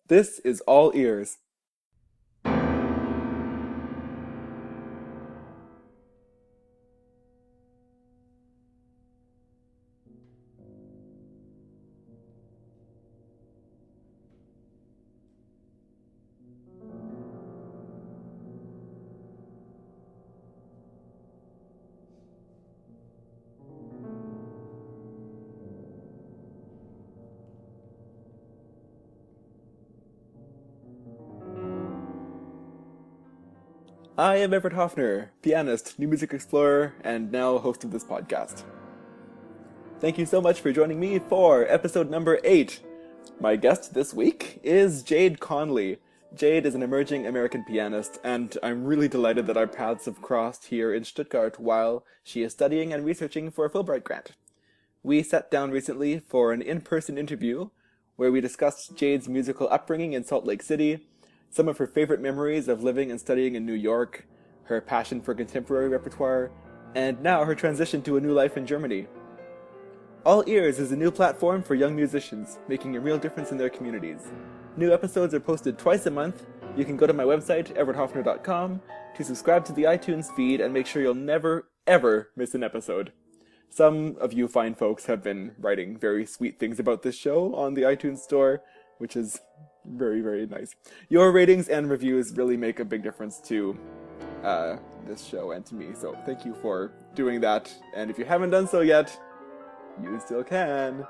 This is All Ears. I am Everett Hopfner, pianist, new music explorer, and now host of this podcast. Thank you so much for joining me for episode number 8. My guest this week is Jade Conlee. Jade is an emerging American pianist, and I'm really delighted that our paths have crossed here in Stuttgart while she is studying and researching for a Fulbright grant. We sat down recently for an in-person interview where we discussed Jade's musical upbringing in Salt Lake City, some of her favorite memories of living and studying in New York, her passion for contemporary repertoire, and now her transition to a new life in Germany. All Ears is a new platform for young musicians, making a real difference in their communities. New episodes are posted twice a month. You can go to my website, everetthopfner.com, to subscribe to the iTunes feed and make sure you'll never, ever miss an episode. Some of you fine folks have been writing very sweet things about this show on the iTunes store, which is very, very nice. Your ratings and reviews really make a big difference to this show and to me, so thank you for doing that. And if you haven't done so yet, you still can.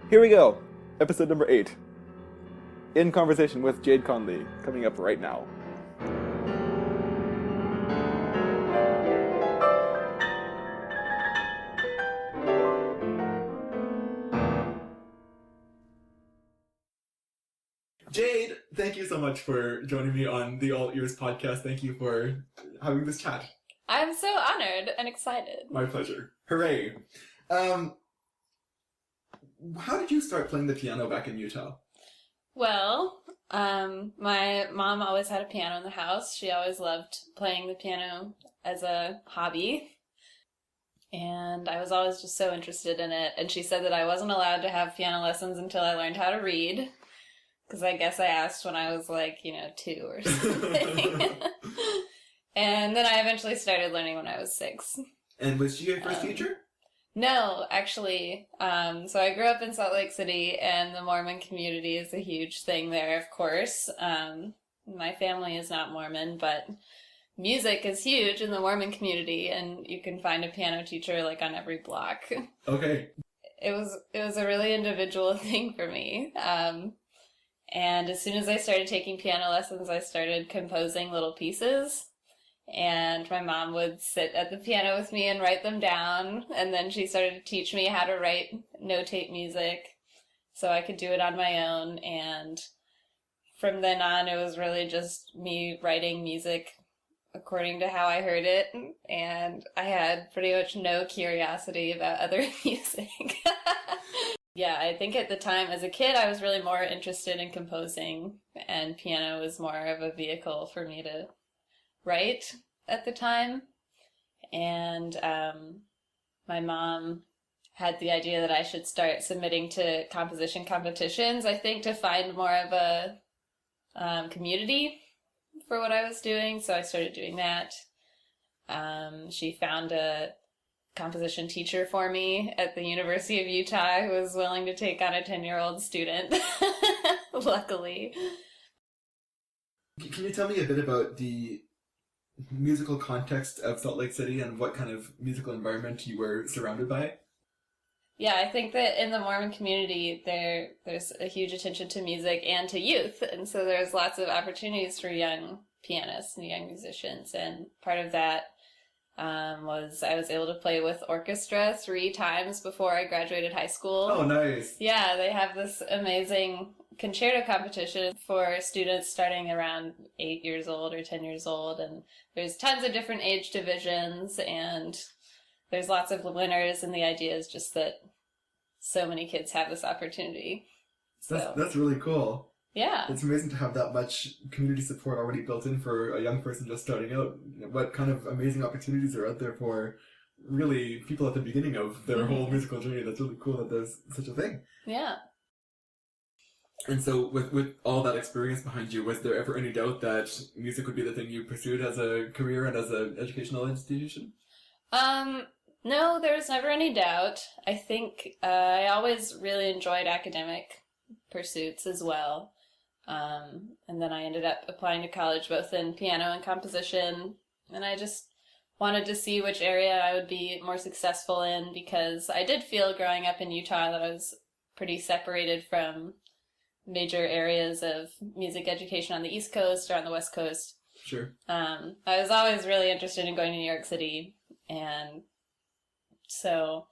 Here we go, episode number 8. In conversation with Jade Conlee, coming up right now. Jade, thank you so much for joining me on the All Ears podcast. Thank you for having this chat. I'm so honored and excited. My pleasure. Hooray. How did you start playing the piano back in Utah? Well, my mom always had a piano in the house. She always loved playing the piano as a hobby. And I was always just so interested in it. And she said that I wasn't allowed to have piano lessons until I learned how to read. Because I guess I asked when I was 2 or something. And then I eventually started learning when I was 6. And was she your first teacher? No, actually. So I grew up in Salt Lake City, and the Mormon community is a huge thing there, of course. My family is not Mormon, but music is huge in the Mormon community, and you can find a piano teacher on every block. Okay. It was a really individual thing for me. And as soon as I started taking piano lessons, I started composing little pieces. And my mom would sit at the piano with me and write them down. And then she started to teach me how to notate music so I could do it on my own. And from then on, it was really just me writing music according to how I heard it. And I had pretty much no curiosity about other music. Yeah, I think at the time, as a kid, I was really more interested in composing, and piano was more of a vehicle for me to write at the time. And my mom had the idea that I should start submitting to composition competitions, I think, to find more of a community for what I was doing. So I started doing that. She found a composition teacher for me at the University of Utah who was willing to take on a 10-year-old student, luckily. Can you tell me a bit about the musical context of Salt Lake City and what kind of musical environment you were surrounded by? Yeah, I think that in the Mormon community, there's a huge attention to music and to youth, and so there's lots of opportunities for young pianists and young musicians, and part of that was I was able to play with orchestra 3 times before I graduated high school. Oh, nice. Yeah, they have this amazing concerto competition for students starting around 8 years old or 10 years old, and there's tons of different age divisions, and there's lots of winners, and the idea is just that so many kids have this opportunity. That's really cool. Yeah. It's amazing to have that much community support already built in for a young person just starting out. What kind of amazing opportunities are out there for really people at the beginning of their whole musical journey? That's really cool that there's such a thing. Yeah. And so with all that experience behind you, was there ever any doubt that music would be the thing you pursued as a career and as an educational institution? No, there was never any doubt. I think I always really enjoyed academic pursuits as well. And then I ended up applying to college both in piano and composition, and I just wanted to see which area I would be more successful in, because I did feel growing up in Utah that I was pretty separated from major areas of music education on the East Coast or on the West Coast. Sure. I was always really interested in going to New York City, and so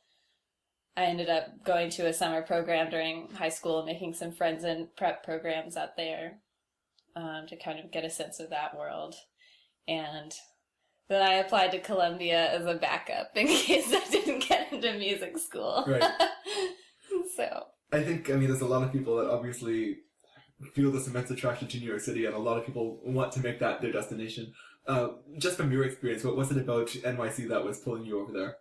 I ended up going to a summer program during high school, making some friends in prep programs out there to kind of get a sense of that world. And then I applied to Columbia as a backup in case I didn't get into music school. Right. So I think, there's a lot of people that obviously feel this immense attraction to New York City, and a lot of people want to make that their destination. Just from your experience, what was it about NYC that was pulling you over there?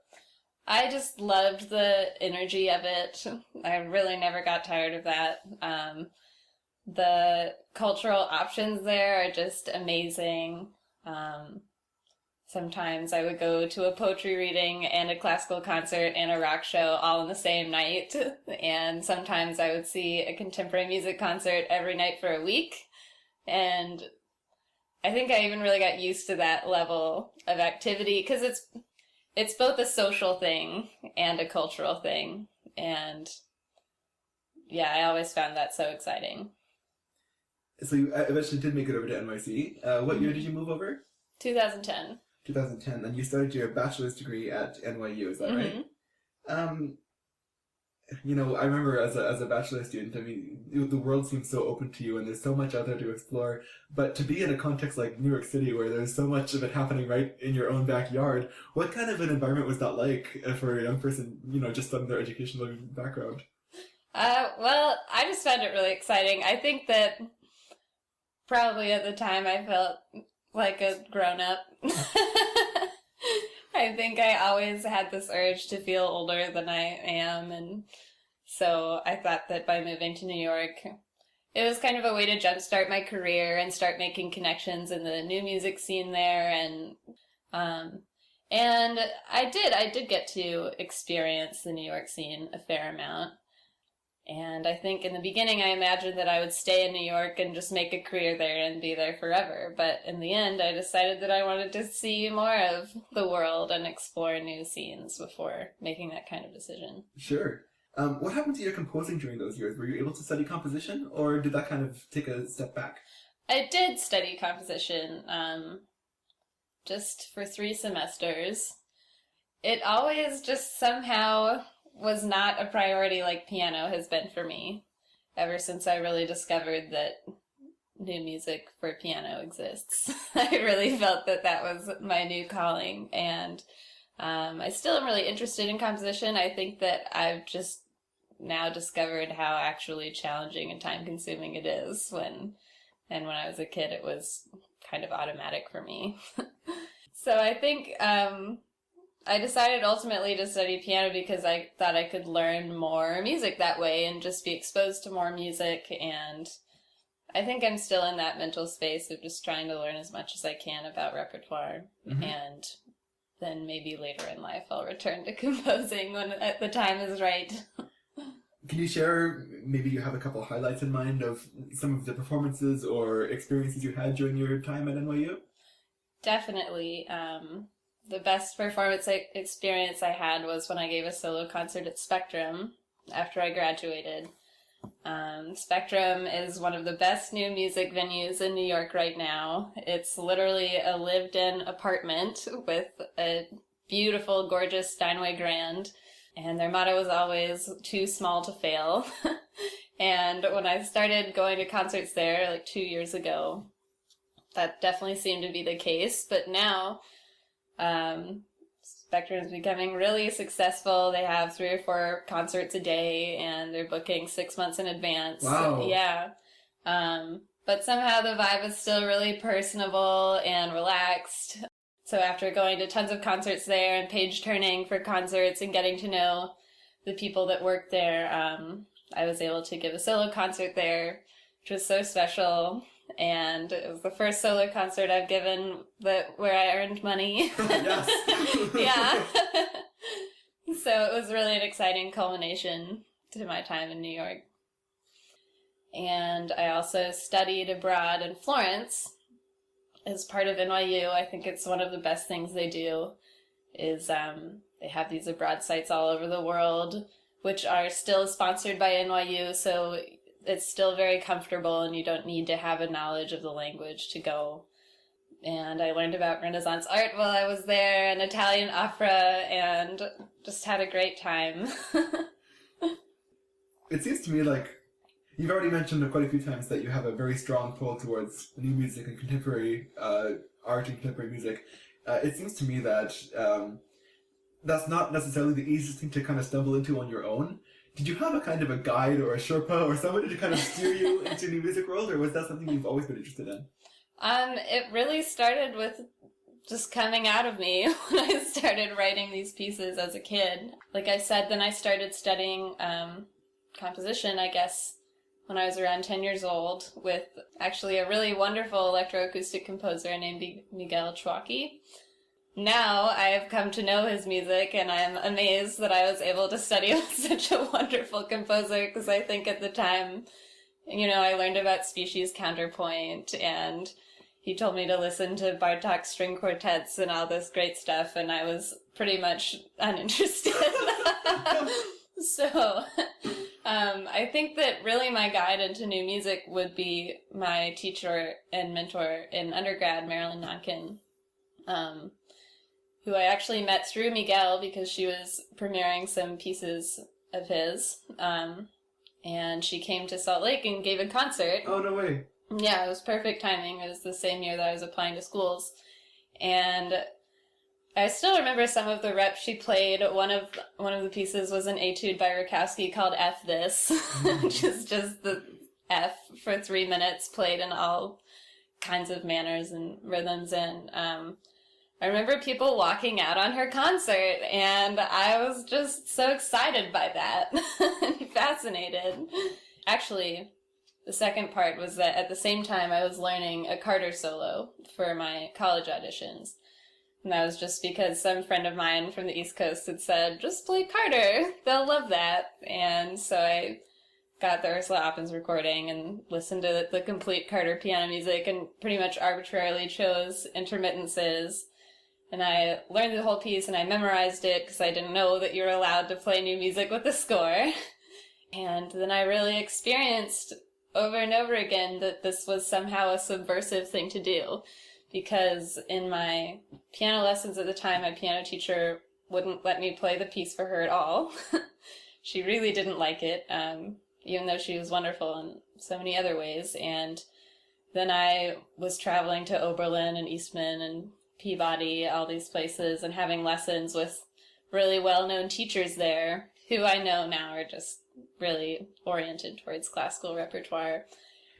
I just loved the energy of it. I really never got tired of that. The cultural options there are just amazing. Sometimes I would go to a poetry reading and a classical concert and a rock show all in the same night. And sometimes I would see a contemporary music concert every night for a week. And I think I even really got used to that level of activity, because it's both a social thing and a cultural thing. And yeah, I always found that so exciting. So you eventually did make it over to NYC. What year did you move over? 2010. 2010, and you started your bachelor's degree at NYU, is that right? I remember as a bachelor student, the world seems so open to you, and there's so much out there to explore. But to be in a context like New York City, where there's so much of it happening right in your own backyard, what kind of an environment was that like for a young person, just on their educational background? Well, I just found it really exciting. I think that probably at the time I felt like a grown-up. I think I always had this urge to feel older than I am, and so I thought that by moving to New York, it was kind of a way to jumpstart my career and start making connections in the new music scene there, and I did get to experience the New York scene a fair amount. And I think in the beginning I imagined that I would stay in New York and just make a career there and be there forever. But in the end, I decided that I wanted to see more of the world and explore new scenes before making that kind of decision. Sure. What happened to your composing during those years? Were you able to study composition, or did that kind of take a step back? I did study composition just for 3 semesters. It always just somehow was not a priority like piano has been for me ever since I really discovered that new music for piano exists. I really felt that that was my new calling, and I still am really interested in composition. I think that I've just now discovered how actually challenging and time-consuming it is, and when I was a kid it was kind of automatic for me. So I think I decided ultimately to study piano because I thought I could learn more music that way and just be exposed to more music, and I think I'm still in that mental space of just trying to learn as much as I can about repertoire, and then maybe later in life I'll return to composing when the time is right. Can you share, maybe you have a couple highlights in mind of some of the performances or experiences you had during your time at NYU? Definitely. The best performance experience I had was when I gave a solo concert at Spectrum after I graduated. Spectrum is one of the best new music venues in New York right now. It's literally a lived-in apartment with a beautiful, gorgeous Steinway Grand, and their motto is always, too small to fail. And when I started going to concerts there, like 2 years ago, that definitely seemed to be the case, but now Spectrum is becoming really successful. They have 3 or 4 concerts a day, and they're booking 6 months in advance. Wow. Yeah. But somehow the vibe is still really personable and relaxed. So after going to tons of concerts there and page turning for concerts and getting to know the people that work there, I was able to give a solo concert there, which was so special. And it was the first solo concert I've given where I earned money. Yes. Yeah. So it was really an exciting culmination to my time in New York. And I also studied abroad in Florence as part of NYU. I think it's one of the best things they do is they have these abroad sites all over the world, which are still sponsored by NYU, so it's still very comfortable and you don't need to have a knowledge of the language to go. And I learned about Renaissance art while I was there and Italian opera and just had a great time. It seems to me like you've already mentioned quite a few times that you have a very strong pull towards new music and contemporary art and contemporary music. It seems to me that that's not necessarily the easiest thing to kind of stumble into on your own. Did you have a kind of a guide or a Sherpa or somebody to kind of steer you into new music world, or was that something you've always been interested in? It really started with just coming out of me when I started writing these pieces as a kid. Like I said, then I started studying composition, I guess, when I was around 10 years old with actually a really wonderful electroacoustic composer named Miguel Chouaki. Now I have come to know his music and I'm amazed that I was able to study with such a wonderful composer because I think at the time, I learned about species counterpoint and he told me to listen to Bartók string quartets and all this great stuff and I was pretty much uninterested. So I think that really my guide into new music would be my teacher and mentor in undergrad, Marilyn Nonkin, who I actually met through Miguel because she was premiering some pieces of his. And she came to Salt Lake and gave a concert. Oh, no way. Yeah, it was perfect timing. It was the same year that I was applying to schools. And I still remember some of the reps she played. One of the pieces was an etude by Rakowski called F This, which is just the F for 3 minutes played in all kinds of manners and rhythms. And I remember people walking out on her concert, and I was just so excited by that and fascinated. Actually, the second part was that at the same time I was learning a Carter solo for my college auditions. And that was just because some friend of mine from the East Coast had said, just play Carter, they'll love that. And so I got the Ursula Oppens recording and listened to the complete Carter piano music and pretty much arbitrarily chose intermittences. And I learned the whole piece and I memorized it because I didn't know that you were allowed to play new music with the score. And then I really experienced over and over again that this was somehow a subversive thing to do. Because in my piano lessons at the time, my piano teacher wouldn't let me play the piece for her at all. She really didn't like it, even though she was wonderful in so many other ways. And then I was traveling to Oberlin and Eastman and Peabody, all these places, and having lessons with really well-known teachers there, who I know now are just really oriented towards classical repertoire.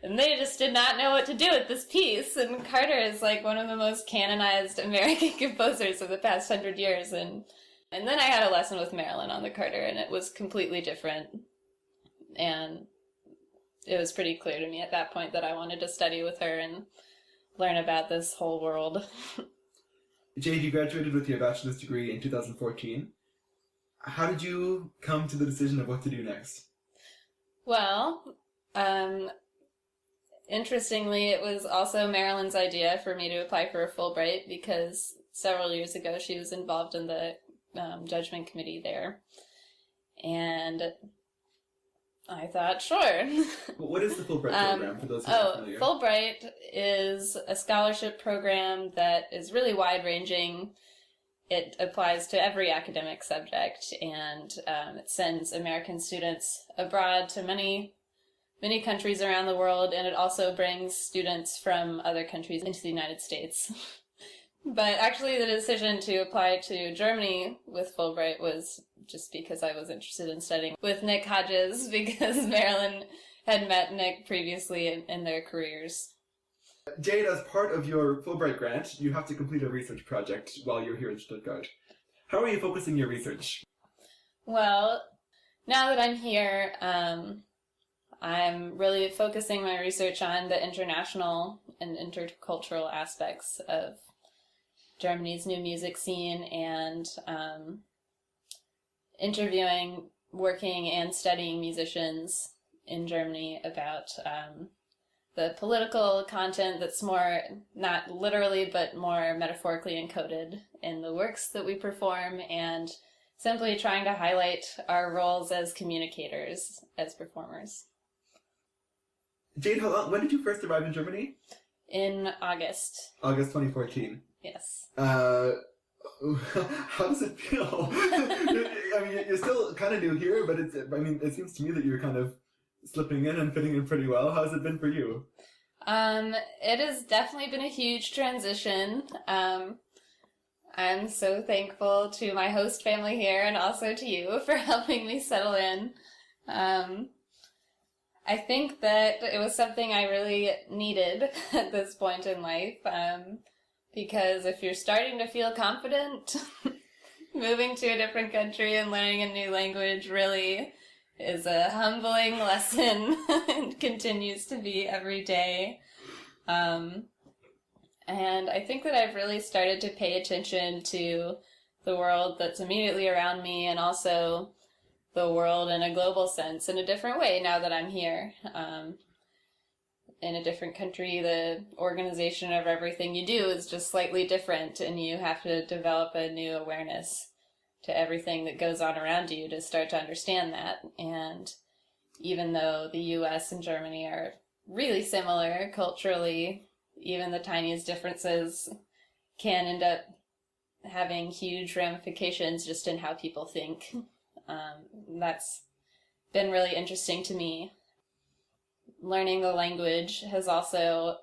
And they just did not know what to do with this piece. And Carter is like one of the most canonized American composers of the past 100 years. And then I had a lesson with Marilyn on the Carter, and it was completely different. And it was pretty clear to me at that point that I wanted to study with her and learn about this whole world. Jade, you graduated with your bachelor's degree in 2014. How did you come to the decision of what to do next? Well, interestingly, it was also Marilyn's idea for me to apply for a Fulbright because several years ago she was involved in the judgment committee there. And I thought, sure. What is the Fulbright program, for those who are familiar? Fulbright is a scholarship program that is really wide-ranging. It applies to every academic subject, and it sends American students abroad to many countries around the world, and it also brings students from other countries into the United States. But actually the decision to apply to Germany with Fulbright was just because I was interested in studying with Nick Hodges, because Marilyn had met Nick previously in their careers. Jade, as part of your Fulbright grant, you have to complete a research project while you're here in Stuttgart. How are you focusing your research? Well, now that I'm here, I'm really focusing my research on the international and intercultural aspects of Germany's new music scene, and interviewing, working, and studying musicians in Germany about the political content that's more, not literally, but more metaphorically encoded in the works that we perform, and simply trying to highlight our roles as communicators, as performers. Jade, when did you first arrive in Germany? In August. August 2014. Yes. How does it feel? I mean, you're still kind of new here, but it seems to me that you're kind of slipping in and fitting in pretty well. How's it been for you? It has definitely been a huge transition. I'm so thankful to my host family here and also to you for helping me settle in. I think that it was something I really needed at this point in life, because if you're starting to feel confident, moving to a different country and learning a new language really is a humbling lesson and continues to be every day. And I think that I've really started to pay attention to the world that's immediately around me, and also the world in a global sense in a different way now that I'm here. In a different country, the organization of everything you do is just slightly different, and you have to develop a new awareness to everything that goes on around you to start to understand that. And even though the US and Germany are really similar culturally, even the tiniest differences can end up having huge ramifications just in how people think. That's been really interesting to me. Learning the language has also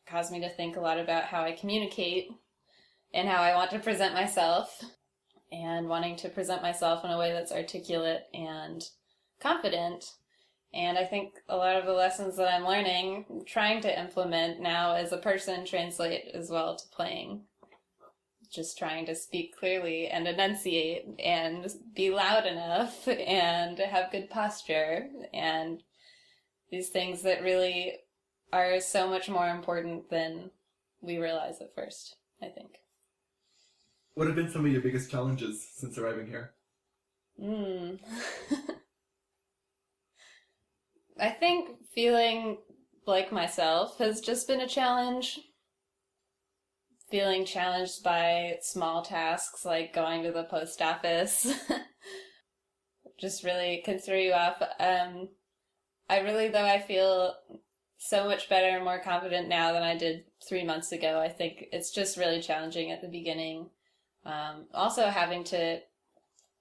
caused me to think a lot about how I communicate and how I want to present myself, and wanting to present myself in a way that's articulate and confident. And I think a lot of the lessons that I'm learning, trying to implement now as a person, translate as well to playing. Just trying to speak clearly and enunciate and be loud enough and have good posture, and these things that really are so much more important than we realize at first, I think. What have been some of your biggest challenges since arriving here? I think feeling like myself has just been a challenge. Feeling challenged by small tasks like going to the post office just really can throw you off. I feel so much better and more confident now than I did 3 months ago. I think it's just really challenging at the beginning. Also having to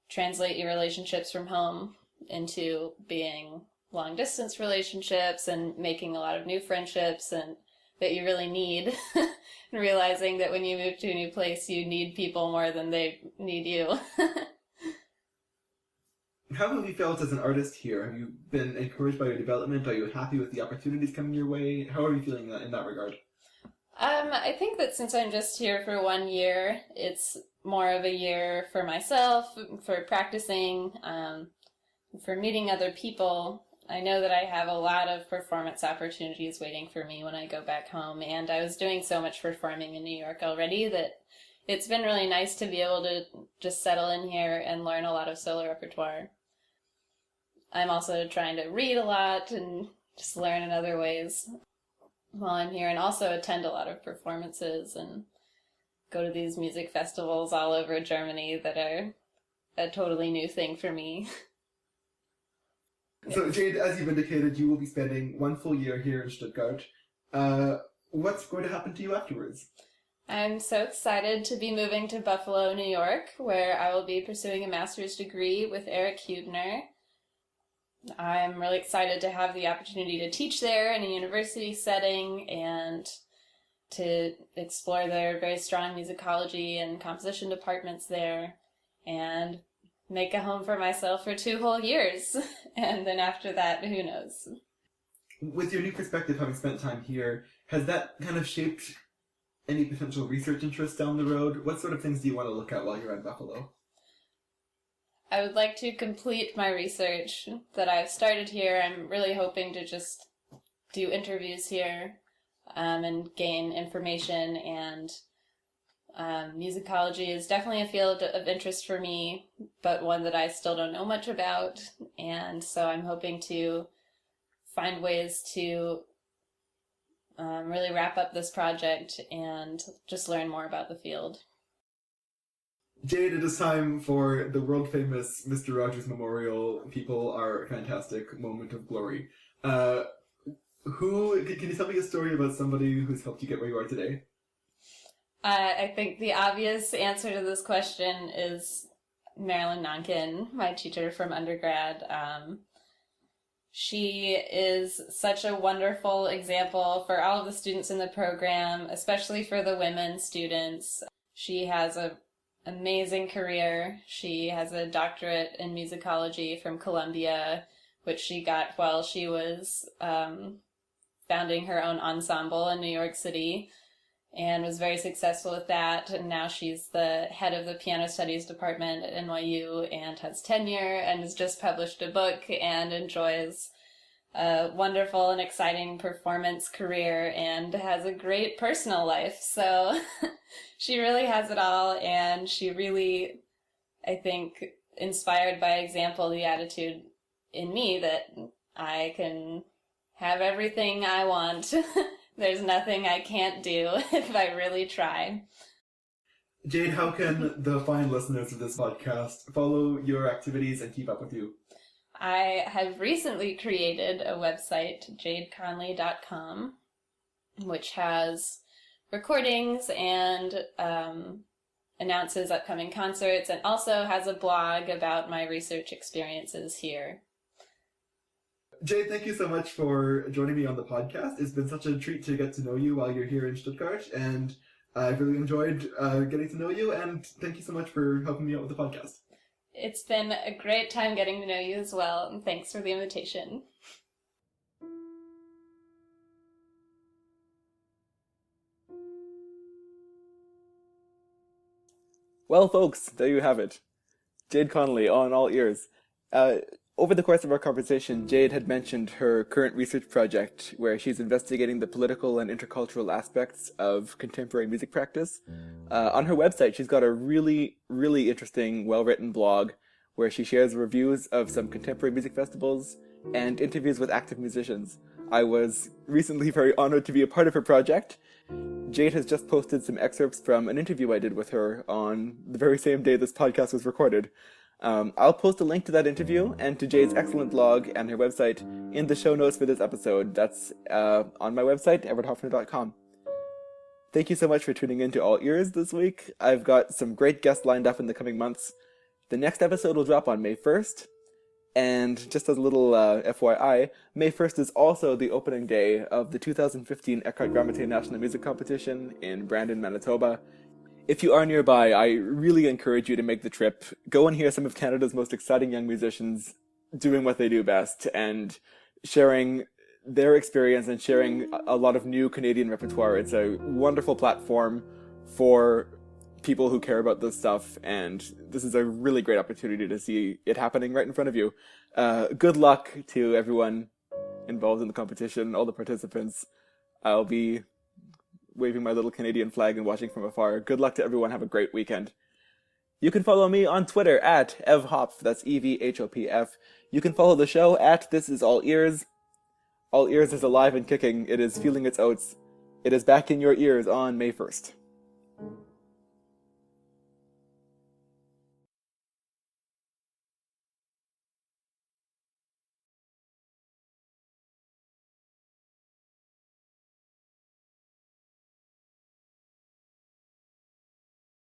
translate your relationships from home into being long distance relationships and making a lot of new friendships and that you really need, and realizing that when you move to a new place, you need people more than they need you. How have you felt as an artist here? Have you been encouraged by your development? Are you happy with the opportunities coming your way? How are you feeling in that regard? I think that since I'm just here for 1 year, it's more of a year for myself, for practicing, for meeting other people. I know that I have a lot of performance opportunities waiting for me when I go back home, and I was doing so much performing in New York already that it's been really nice to be able to just settle in here and learn a lot of solo repertoire. I'm also trying to read a lot and just learn in other ways while I'm here, and also attend a lot of performances and go to these music festivals all over Germany that are a totally new thing for me. So, Jade, as you've indicated, you will be spending 1 full year here in Stuttgart. What's going to happen to you afterwards? I'm so excited to be moving to Buffalo, New York, where I will be pursuing a master's degree with Everett Hopfner. I'm really excited to have the opportunity to teach there in a university setting and to explore their very strong musicology and composition departments there, and make a home for myself for 2 whole years. And then after that, who knows? With your new perspective, having spent time here, has that kind of shaped any potential research interests down the road? What sort of things do you want to look at while you're at Buffalo? I would like to complete my research that I've started here. I'm really hoping to just do interviews here and gain information, and musicology is definitely a field of interest for me, but one that I still don't know much about, and so I'm hoping to find ways to really wrap up this project and just learn more about the field. Jade, it is time for the world-famous Mr. Rogers Memorial People Are Fantastic moment of glory. Can you tell me a story about somebody who's helped you get where you are today? I think the obvious answer to this question is Marilyn Nonkin, my teacher from undergrad. She is such a wonderful example for all of the students in the program, especially for the women students. She has an amazing career. She has a doctorate in musicology from Columbia, which she got while she was founding her own ensemble in New York City, and was very successful with that. And now she's the head of the piano studies department at NYU and has tenure and has just published a book and enjoys a wonderful and exciting performance career and has a great personal life. So she really has it all, and she really, I think, inspired by example the attitude in me that I can have everything I want. There's nothing I can't do if I really try. Jade, how can the fine listeners of this podcast follow your activities and keep up with you? I have recently created a website, jadeconlee.com, which has recordings and announces upcoming concerts, and also has a blog about my research experiences here. Jade, thank you so much for joining me on the podcast. It's been such a treat to get to know you while you're here in Stuttgart, and I've really enjoyed getting to know you, and thank you so much for helping me out with the podcast. It's been a great time getting to know you as well, and thanks for the invitation. Well, folks, there you have it. Jade Conlee on All Ears. Over the course of our conversation, Jade had mentioned her current research project where she's investigating the political and intercultural aspects of contemporary music practice. On her website, she's got a really, really interesting, well-written blog where she shares reviews of some contemporary music festivals and interviews with active musicians. I was recently very honored to be a part of her project. Jade has just posted some excerpts from an interview I did with her on the very same day this podcast was recorded. I'll post a link to that interview and to Jade's excellent blog and her website in the show notes for this episode. That's on my website, everetthopfner.com. Thank you so much for tuning in to All Ears this week. I've got some great guests lined up in the coming months. The next episode will drop on May 1st. And just as a little FYI, May 1st is also the opening day of the 2015 Eckhart Grammatein National Music Competition in Brandon, Manitoba. If you are nearby, I really encourage you to make the trip. Go and hear some of Canada's most exciting young musicians doing what they do best and sharing their experience and sharing a lot of new Canadian repertoire. It's a wonderful platform for people who care about this stuff, and this is a really great opportunity to see it happening right in front of you. Good luck to everyone involved in the competition, all the participants. I'll be waving my little Canadian flag and watching from afar. Good luck to everyone. Have a great weekend. You can follow me on Twitter at evhopf, that's EVHOPF. You can follow the show at This Is All Ears. All Ears is alive and kicking. It is feeling its oats. It is back in your ears on May 1st.